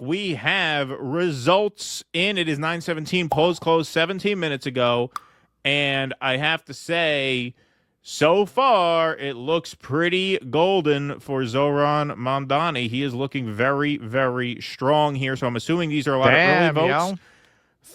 We have results in. It is 9:17. Polls closed 17 minutes ago. And I have to say, so far, it looks pretty golden for Zohran Mamdani. He is looking very, very strong here. So I'm assuming these are a lot of early votes.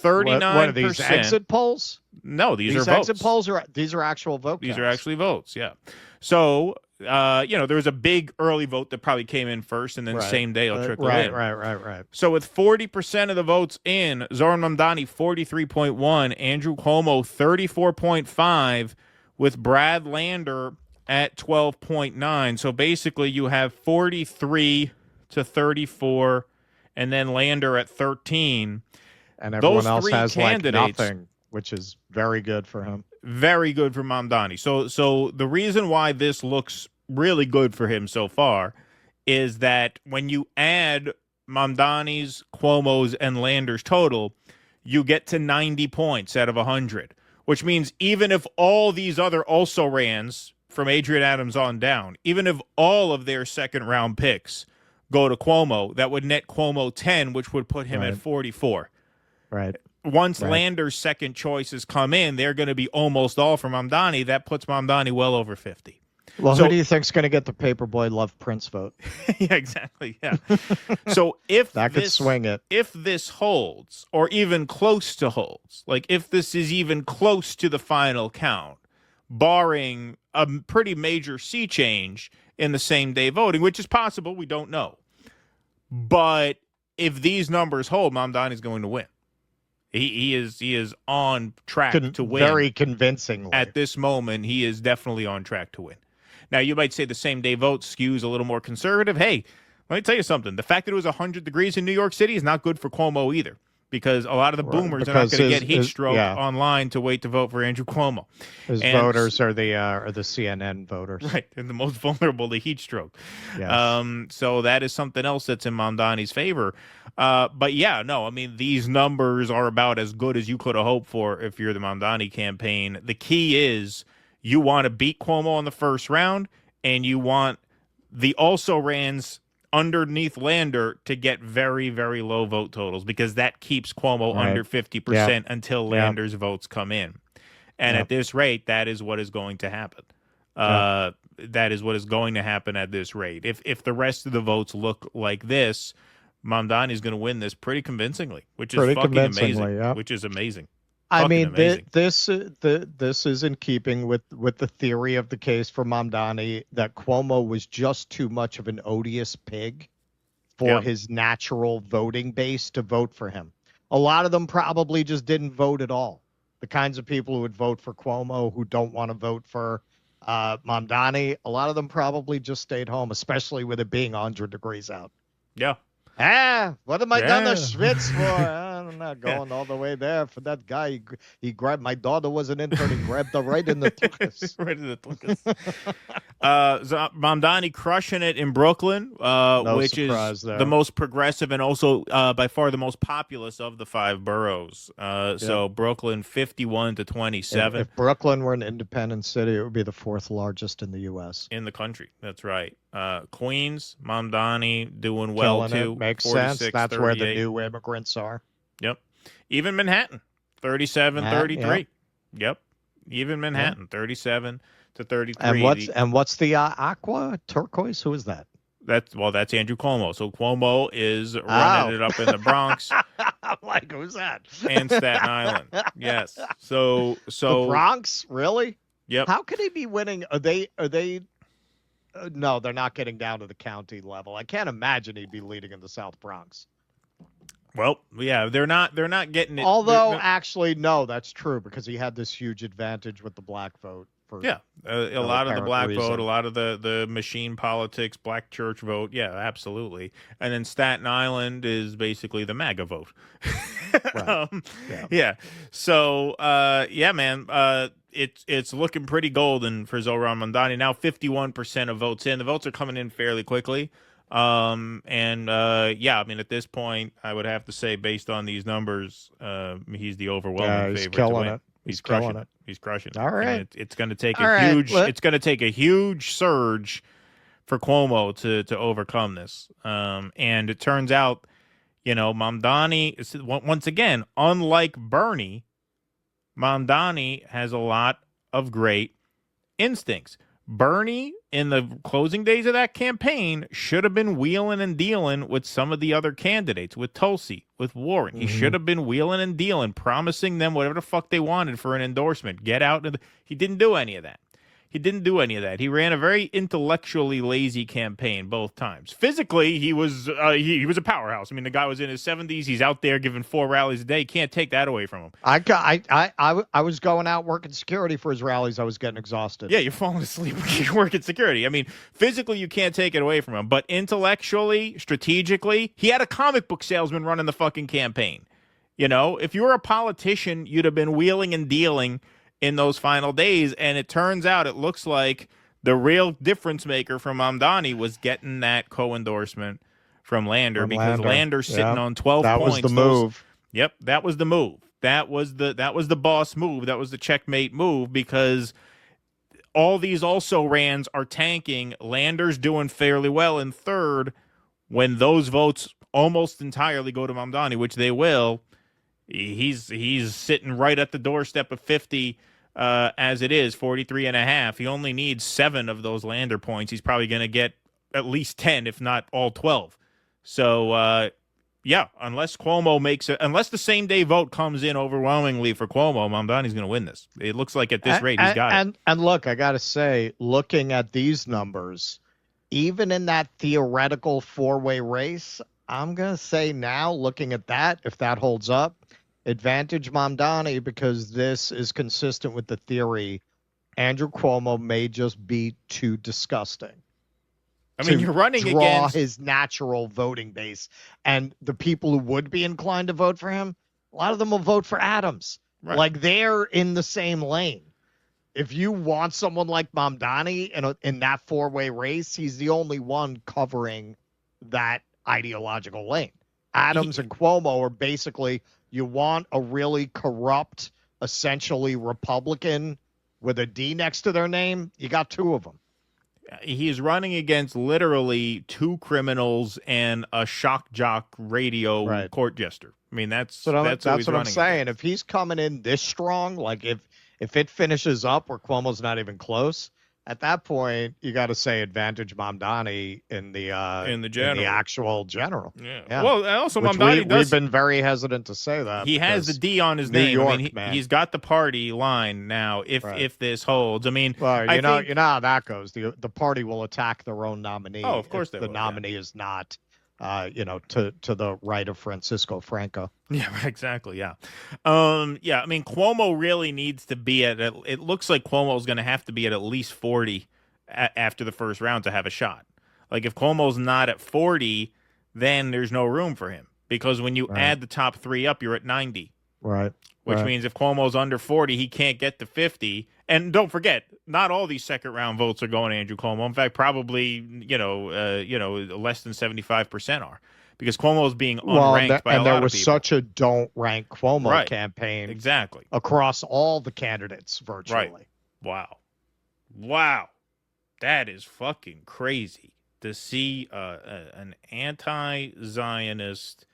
39%. What are these exit polls? No, these are votes. Exit polls these are actual vote counts. These are actually votes, yeah. So, there was a big early vote that probably came in first, and then same day it'll trickle in. Right. So with 40% of the votes in, Zohran Mamdani 43.1, Andrew Cuomo 34.5, with Brad Lander at 12.9. So basically you have 43 to 34, and then Lander at 13. And everyone else has like nothing, which is very good for him. Very good for Mamdani. So the reason why this looks really good for him so far is that when you add Mamdani's, Cuomo's, and Lander's total, you get to 90 points out of 100, which means even if all these other also-rans from Adrian Adams on down, even if all of their second-round picks go to Cuomo, that would net Cuomo 10, which would put him at 44. Right. Once Lander's second choices come in, they're going to be almost all for Mamdani. That puts Mamdani well over 50. Well, who do you think's going to get the Paperboy Love Prince vote? Yeah, exactly. Yeah. So if that could swing it, if this holds, or even close to holds, like if this is even close to the final count, barring a pretty major sea change in the same day voting, which is possible, we don't know. But if these numbers hold, Mamdani's going to win. He is on track to win. Very convincingly. At this moment, he is definitely on track to win. Now, you might say the same day vote skews a little more conservative. Hey, let me tell you something. The fact that it was 100 degrees in New York City is not good for Cuomo either, because a lot of the boomers are not going to get heat stroke online to wait to vote for Andrew Cuomo. His voters are the CNN voters. Right, and the most vulnerable to heat stroke. Yes. So that is something else that's in Mamdani's favor. But yeah, no, I mean, these numbers are about as good as you could have hoped for if you're the Mamdani campaign. The key is you want to beat Cuomo in the first round, and you want the also-rans underneath Lander to get very, very low vote totals, because that keeps Cuomo under 50% until Lander's votes come in. And at this rate, that is what is going to happen. That is what is going to happen at this rate. If the rest of the votes look like this, Mamdani is going to win this pretty convincingly, which is fucking amazing. Yeah. Which is amazing. I mean, this is in keeping with the theory of the case for Mamdani, that Cuomo was just too much of an odious pig for his natural voting base to vote for him. A lot of them probably just didn't vote at all. The kinds of people who would vote for Cuomo who don't want to vote for Mamdani, a lot of them probably just stayed home, especially with it being 100 degrees out. Yeah. What am I done the Schwitz for? I'm not going all the way there for that guy. He grabbed, my daughter was an intern. He grabbed her right in the tuchus. Right in the tuchus. Mamdani crushing it in Brooklyn, which is the most progressive and also by far the most populous of the 5 boroughs. So Brooklyn 51 to 27. If Brooklyn were an independent city, it would be the 4th largest in the U.S. In the country. That's right. Queens, Mamdani doing well too. Makes sense. That's where the new immigrants are. Yep. Even Manhattan, 37, 33. Yep. Even Manhattan, 37 to 33. And what's the aqua turquoise? Who is that? That's Andrew Cuomo. So Cuomo is running it up in the Bronx. I'm like, who's that? And Staten Island. Yes. So the Bronx, really? Yep. How could he be winning? Are they? No, they're not getting down to the county level. I can't imagine he'd be leading in the South Bronx. Well, yeah, they're not getting it. Although, actually, no, that's true, because he had this huge advantage with the black vote. A lot of the black vote, a lot of the machine politics, black church vote. Yeah, absolutely. And then Staten Island is basically the MAGA vote. Yeah. So, man, it's looking pretty golden for Zohran Mamdani. Now 51% of votes in. The votes are coming in fairly quickly. I mean, at this point, I would have to say, based on these numbers, he's the overwhelming favorite to win. He's crushing it. He's crushing it. All right. And it's going to take it's going to take a huge surge for Cuomo to overcome this. And it turns out, Mamdani, once again, unlike Bernie, Mamdani has a lot of great instincts. Bernie, in the closing days of that campaign, should have been wheeling and dealing with some of the other candidates, with Tulsi, with Warren. He should have been wheeling and dealing, promising them whatever the fuck they wanted for an endorsement. Get out. He didn't do any of that. He didn't do any of that. He ran a very intellectually lazy campaign both times. Physically, he was a powerhouse. I mean, the guy was in his 70s. He's out there giving 4 rallies a day. Can't take that away from him. I was going out working security for his rallies. I was getting exhausted. Yeah, you're falling asleep when you're working security. I mean, physically, you can't take it away from him. But intellectually, strategically, he had a comic book salesman running the fucking campaign. If you were a politician, you'd have been wheeling and dealing in those final days, and it turns out it looks like the real difference maker from Mamdani was getting that co-endorsement from Lander, because Lander's sitting on 12 points. That was the move. Yep, that was the move. That was the boss move. That was the checkmate move, because all these also-rans are tanking. Lander's doing fairly well in third. When those votes almost entirely go to Mamdani, which they will, he's sitting right at the doorstep of 50 as it is, 43 and a half. He only needs 7 of those Lander points. He's probably going to get at least 10, if not all 12. So, yeah, unless Cuomo unless the same day vote comes in overwhelmingly for Cuomo, Mamdani's going to win this. It looks like at this rate he's got it. And look, I got to say, looking at these numbers, even in that theoretical 4-way race, I'm going to say now, looking at that, if that holds up, advantage Mamdani, because this is consistent with the theory Andrew Cuomo may just be too disgusting. I mean, you're running against his natural voting base, and the people who would be inclined to vote for him, a lot of them will vote for Adams. Right. Like, they're in the same lane. If you want someone like Mamdani in that 4-way race, he's the only one covering that ideological lane. Adams and Cuomo are basically, you want a really corrupt, essentially Republican with a D next to their name, you got 2 of them. He's running against literally 2 criminals and a shock jock radio court jester. I mean, that's what I'm saying. Against. If he's coming in this strong, like if it finishes up where Cuomo's not even close, at that point, you got to say advantage Mamdani in the actual general. Yeah. Well, also which Mamdani we've been very hesitant to say that. He has the D on his name. I mean, he's got the party line now. If this holds, I mean, well, you know how that goes. The party will attack their own nominee. Oh, of course, the nominee is not. To the right of Francisco Franco. Yeah, exactly. Yeah. Yeah. I mean, Cuomo really needs to be it looks like Cuomo is going to have to be at least 40 after the first round to have a shot. Like, if Cuomo's not at 40, then there's no room for him, because when you add the top 3 up, you're at 90. Right. Which means if Cuomo's under 40, he can't get to 50. And don't forget, not all these second round votes are going to Andrew Cuomo. In fact, probably less than 75% are, because Cuomo is being unranked by a lot of people. And there was such a don't rank Cuomo campaign, exactly, across all the candidates virtually. Right. Wow, that is fucking crazy to see an anti-Zionist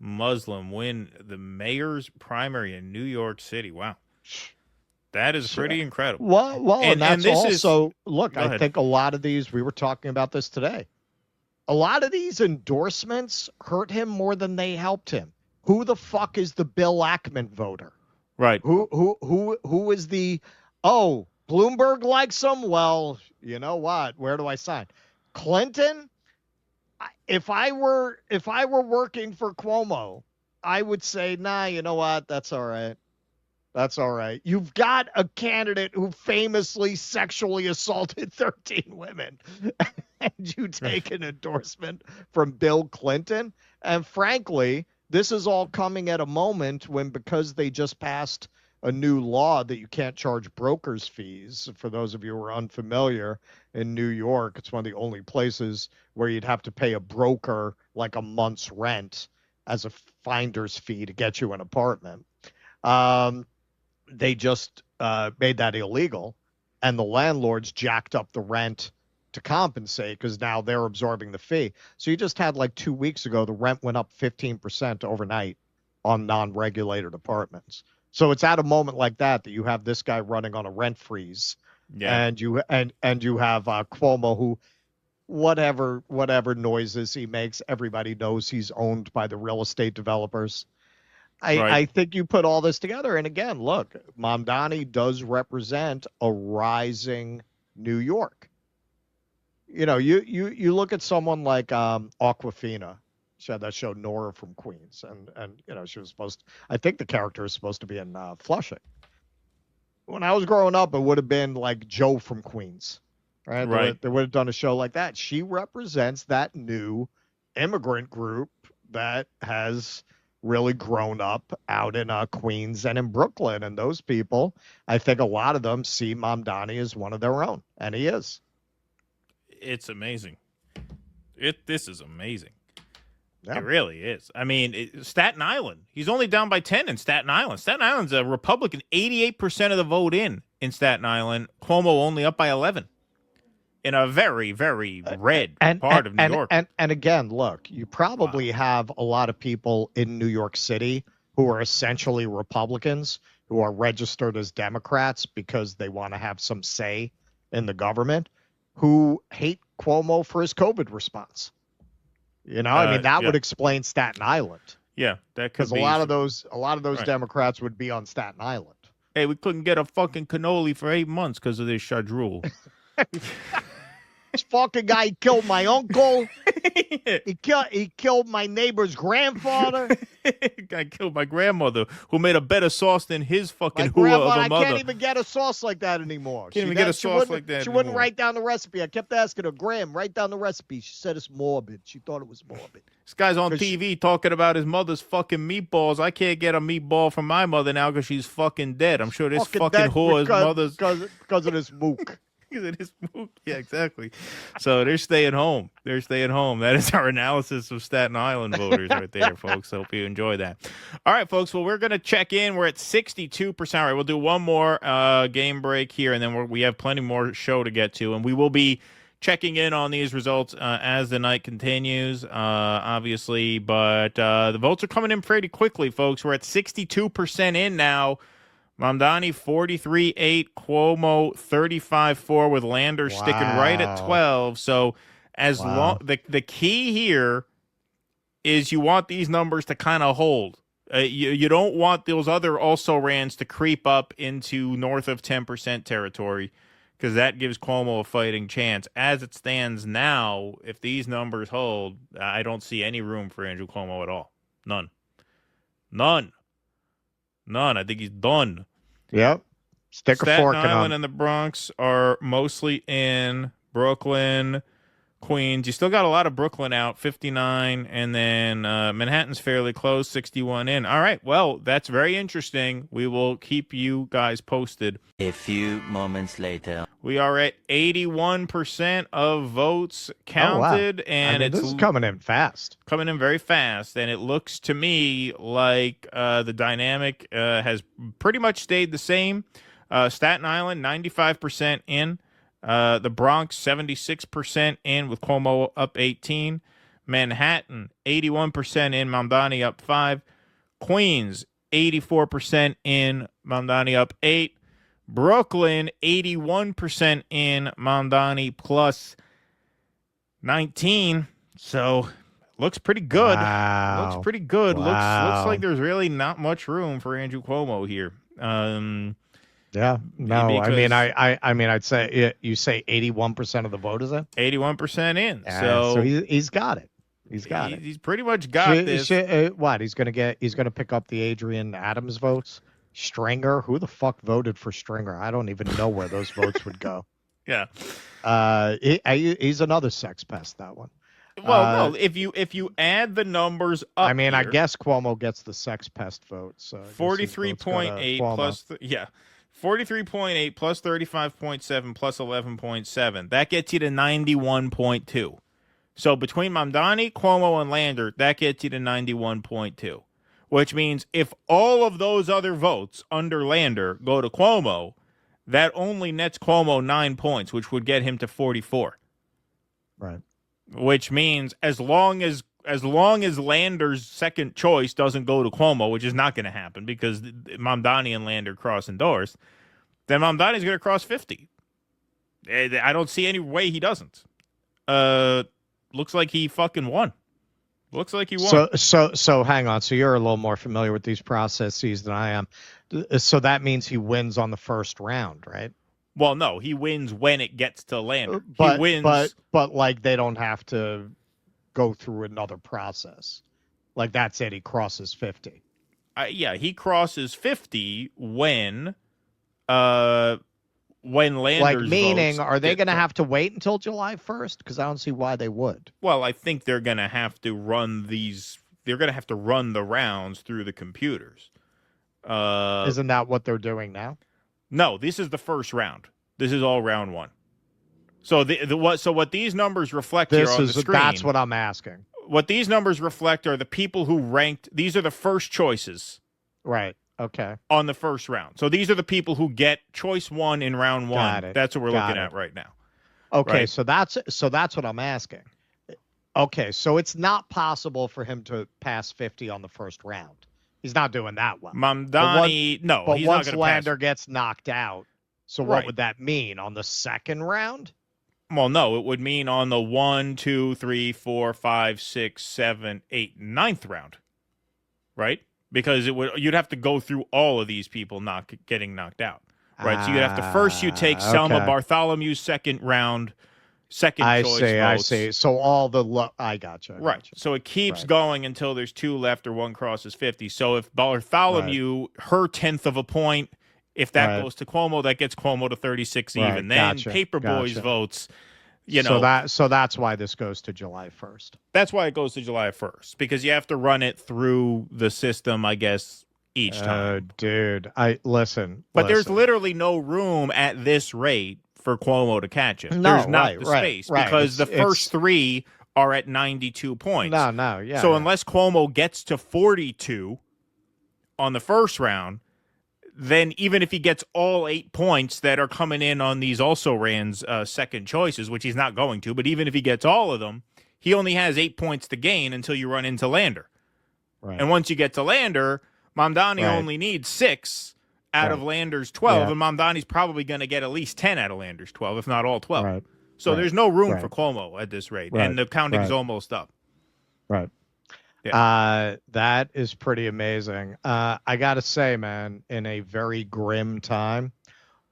Muslim win the mayor's primary in New York City. Wow. That is pretty incredible. Well, and that's also, look, I think a lot of these, we were talking about this today, a lot of these endorsements hurt him more than they helped him. Who the fuck is the Bill Ackman voter? Right. Who is the, Bloomberg likes him? Well, you know what? Where do I sign? Clinton? If I were working for Cuomo, I would say, nah, you know what? That's all right. That's all right. You've got a candidate who famously sexually assaulted 13 women, and you take an endorsement from Bill Clinton. And frankly, this is all coming at a moment when, because they just passed a new law that you can't charge brokers' fees. For those of you who are unfamiliar, in New York, it's one of the only places where you'd have to pay a broker like a month's rent as a finder's fee to get you an apartment. They just made that illegal, and the landlords jacked up the rent to compensate because now they're absorbing the fee. So you just had like 2 weeks ago, the rent went up 15% overnight on non-regulated apartments. So it's at a moment like that you have this guy running on a rent freeze, Yeah. and you have Cuomo, who whatever noises he makes, everybody knows he's owned by the real estate developers. Right. I think you put all this together, and again, look, Mamdani does represent a rising New York. You look at someone like Aquafina. She had that show Nora from Queens, and she was supposed to, I think the character is supposed to be in Flushing. When I was growing up, it would have been like Joe from Queens, right? Right. They would have done a show like that. She represents that new immigrant group that has really grown up out in Queens and in Brooklyn, and those people, I think a lot of them see Mamdani as one of their own, and he is. It's amazing. This is amazing. Yeah. It really is. I mean, Staten Island. He's only down by 10 in Staten Island. Staten Island's a Republican, 88% of the vote in Staten Island. Cuomo only up by 11 in a very, very red part of New York. And again, look, you probably have a lot of people in New York City who are essentially Republicans who are registered as Democrats because they want to have some say in the government, who hate Cuomo for his COVID response. I mean, that would explain Staten Island. Yeah, that could because a lot of those right. Democrats would be on Staten Island. Hey, we couldn't get a fucking cannoli for 8 months because of this shadrul. This fucking guy killed my uncle. He killed my neighbor's grandfather. Guy killed my grandmother, who made a better sauce than his fucking hua of a mother. I can't even get a sauce like that anymore. Can't even get a sauce like that. She wouldn't write down the recipe. I kept asking her, Graham, write down the recipe. She said it's morbid. She thought it was morbid. This guy's on TV talking about his mother's fucking meatballs. I can't get a meatball from my mother now because she's fucking dead. I'm sure this fucking whore's mother's because of this mook. Yeah, exactly. So they're staying home. That is our analysis of Staten Island voters right there, folks. Hope you enjoy that. All right, folks. Well, we're going to check in. We're at 62%. All right, we'll do one more game break here, and then we have plenty more show to get to, and we will be checking in on these results as the night continues, obviously. But the votes are coming in pretty quickly, folks. We're at 62% in now. Mamdani 43.8, Cuomo 35.4 with Lander sticking right at 12. So as long the key here is you want these numbers to kind of hold. You don't want those other also-rans to creep up into north of 10% territory because that gives Cuomo a fighting chance. As it stands now, if these numbers hold, I don't see any room for Andrew Cuomo at all. None. I think he's done. Yep. Stick a fork in him. Staten Island and the Bronx are mostly in. Brooklyn, Queens. You still got a lot of Brooklyn out, 59, and then Manhattan's fairly close, 61 in. All right, well, that's very interesting. We will keep you guys posted. A few moments later. We are at 81% of votes counted, and this is coming in fast. Coming in very fast, and it looks to me like the dynamic has pretty much stayed the same. Staten Island, 95% in. The Bronx, 76% in with Cuomo up 18. Manhattan, 81% in, Mamdani up 5. Queens, 84% in, Mamdani up 8. Brooklyn, 81% in, Mamdani plus 19. So looks pretty good. Wow. Looks pretty good. Wow. Looks like there's really not much room for Andrew Cuomo here. Yeah, no, I mean, I'd say you say 81% of the vote is in. 81% in. So he's got it. He's got it. He's pretty much got this. What he's gonna pick up the Adrian Adams votes. Stringer, who the fuck voted for Stringer? I don't even know where those votes would go. Yeah. He's another sex pest. That one. Well, no. If you add the numbers up, I mean, I guess Cuomo gets the sex pest votes. So 43.8 plus 43.8 plus 35.7 plus 11.7. That gets you to 91.2. So between Mamdani, Cuomo, and Lander, that gets you to 91.2. Which means if all of those other votes under Lander go to Cuomo, that only nets Cuomo 9 points, which would get him to 44. Right. Which means as long as Lander's second choice doesn't go to Cuomo, which is not going to happen because Mamdani and Lander cross endorsed, then Mamdani's going to cross 50. I don't see any way he doesn't. Looks like he fucking won. Looks like he won. So hang on. So you're a little more familiar with these processes than I am. So that means he wins on the first round, right? Well, no, he wins when it gets to Lander. But, he wins, but like they don't have to go through another process. Like that's it. He crosses 50. Yeah, he crosses 50 when Lander's like meaning, votes are they get going to have to wait until July 1st? Because I don't see why they would. Well, I think they're going to have to run these. They're going to have to run the rounds through the computers. Isn't that what they're doing now? No, this is the first round. This is all round one. So what these numbers reflect here on the screen. That's what I'm asking. What these numbers reflect are the people who ranked. These are the first choices. Right. Okay. On the first round. So these are the people who get choice one in round one. Got it. That's what we're looking at right now. Okay, right? so that's what I'm asking. Okay, so it's not possible for him to pass 50 on the first round. He's not doing that well. Mamdani, no, but he's once not going to Lander pass. gets knocked out, so what would that mean on the second round? Well, no, it would mean on the 1, 2, 3, 4, 5, 6, 7, 8, 9th round, right? Because you'd have to go through all of these people getting knocked out, right? So you'd have to first you take Selma Bartholomew's second choice votes. I see. So all the I gotcha. Right. So it keeps going until there's 2 left or 1 crosses 50. So if Bartholomew, her 10th of a point, if that goes to Cuomo, that gets Cuomo to 36 even. Then Paperboy's votes. So that's why this goes to July 1st. That's why it goes to July 1st, because you have to run it through the system, I guess, each time. Dude, But there's literally no room at this rate for Cuomo to catch it. No, there's not the space because the first 3 are at 92 points. Yeah. So unless Cuomo gets to 42 on the first round, then even if he gets all 8 points that are coming in on these also ran's second choices, which he's not going to, but even if he gets all of them, he only has 8 points to gain until you run into Lander. Right. And once you get to Lander, Mamdani only needs 6 out of Lander's 12, and Mamdani's probably going to get at least 10 out of Lander's 12, if not all 12. Right. So there's no room for Cuomo at this rate, and the counting's almost up. Right. Yeah. That is pretty amazing. I got to say, man, in a very grim time,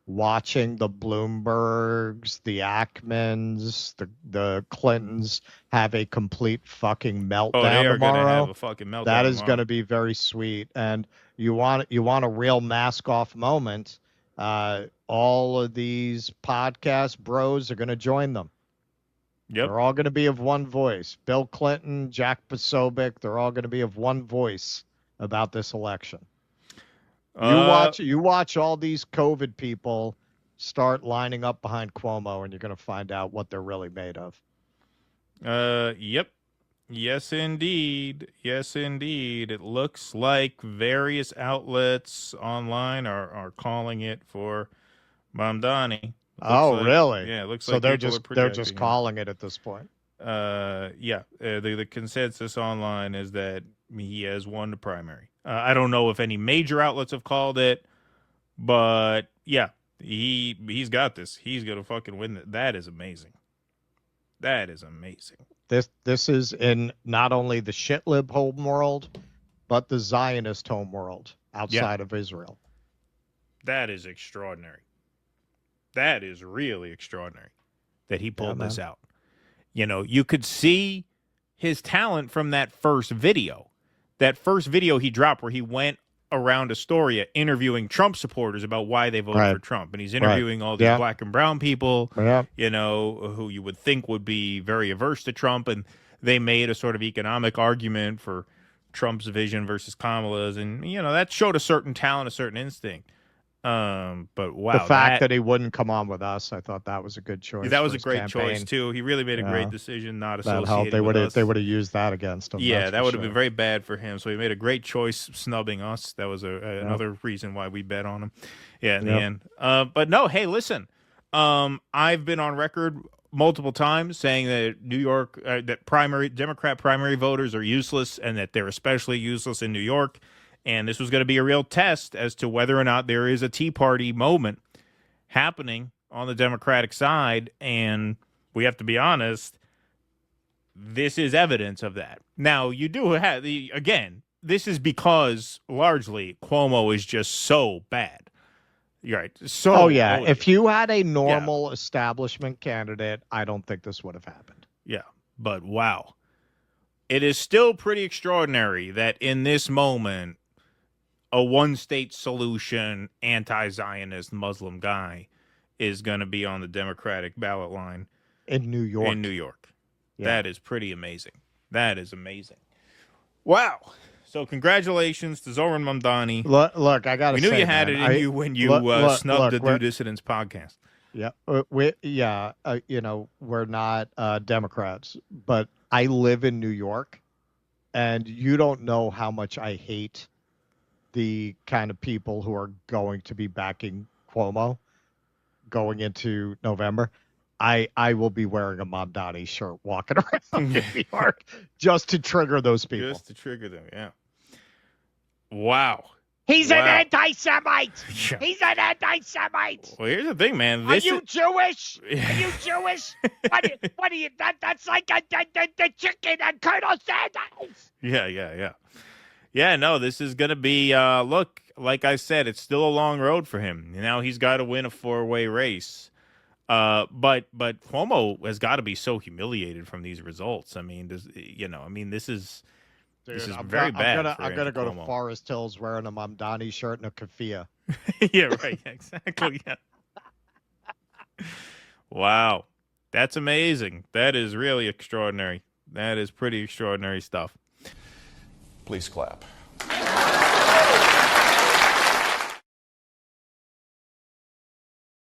watching the Bloombergs, the Ackmans, the Clintons have a complete fucking meltdown tomorrow. Have a fucking meltdown that is going to be very sweet. And you want a real mask off moment. All of these podcast bros are going to join them. Yep. They're all going to be of one voice. Bill Clinton, Jack Posobiec, they're all going to be of one voice about this election. You watch all these COVID people start lining up behind Cuomo, and you're going to find out what they're really made of. Yep. Yes, indeed. Yes, indeed. It looks like various outlets online are calling it for Mamdani. Really? Yeah, it looks so like they're just calling it at this point. Yeah. The consensus online is that he has won the primary. I don't know if any major outlets have called it, but yeah, he's got this. He's gonna fucking win it. That is amazing. That is amazing. This is in not only the shitlib home world, but the Zionist home world outside of Israel. That is extraordinary. That is really extraordinary that he pulled this out. You could see his talent from that first video. That first video he dropped where he went around Astoria interviewing Trump supporters about why they voted for Trump. And he's interviewing all these black and brown people, who you would think would be very averse to Trump. And they made a sort of economic argument for Trump's vision versus Kamala's. And, that showed a certain talent, a certain instinct. But wow, the fact that he wouldn't come on with us, I thought that was a good choice. That was a great choice too. He really made a great decision not associated they with us. They would have used that against him. Yeah, that would have been very bad for him. So he made a great choice snubbing us. That was another reason why we bet on him. Yeah, in the end. But no, hey, listen. I've been on record multiple times saying that New York, that Democrat primary voters are useless and that they're especially useless in New York. And this was going to be a real test as to whether or not there is a Tea Party moment happening on the Democratic side. And we have to be honest, this is evidence of that. Now, you do have again, this is because largely Cuomo is just so bad. You're right. So, oh yeah, if you had a normal establishment candidate, I don't think this would have happened. Yeah, but wow. It is still pretty extraordinary that in this moment, a one-state solution, anti-Zionist Muslim guy is going to be on the Democratic ballot line in New York. In New York. Yeah. That is pretty amazing. That is amazing. Wow. So congratulations to Zohran Mamdani. Look, I got to say, we knew you had it in you when you snubbed the New Dissidents podcast. Yeah, we're not Democrats, but I live in New York, and you don't know how much I hate the kind of people who are going to be backing Cuomo going into November. I will be wearing a Mamdani shirt walking around in New York just to trigger those people. Just to trigger them, yeah. Wow. He's an anti-Semite. Yeah. He's an anti-Semite. Well, here's the thing, man. Are you Jewish? Are you Jewish? what are you? That's like the chicken and Colonel Sanders. Yeah. Yeah, no, this is going to be, look, like I said, it's still a long road for him. Now he's got to win a four-way race. But Cuomo has got to be so humiliated from these results. I mean, this is very bad. I'm gonna go to Forest Hills wearing a Mamdani shirt and a keffiyeh. Yeah, right. Exactly. Yeah. Wow, that's amazing. That is really extraordinary. That is pretty extraordinary stuff. Please clap.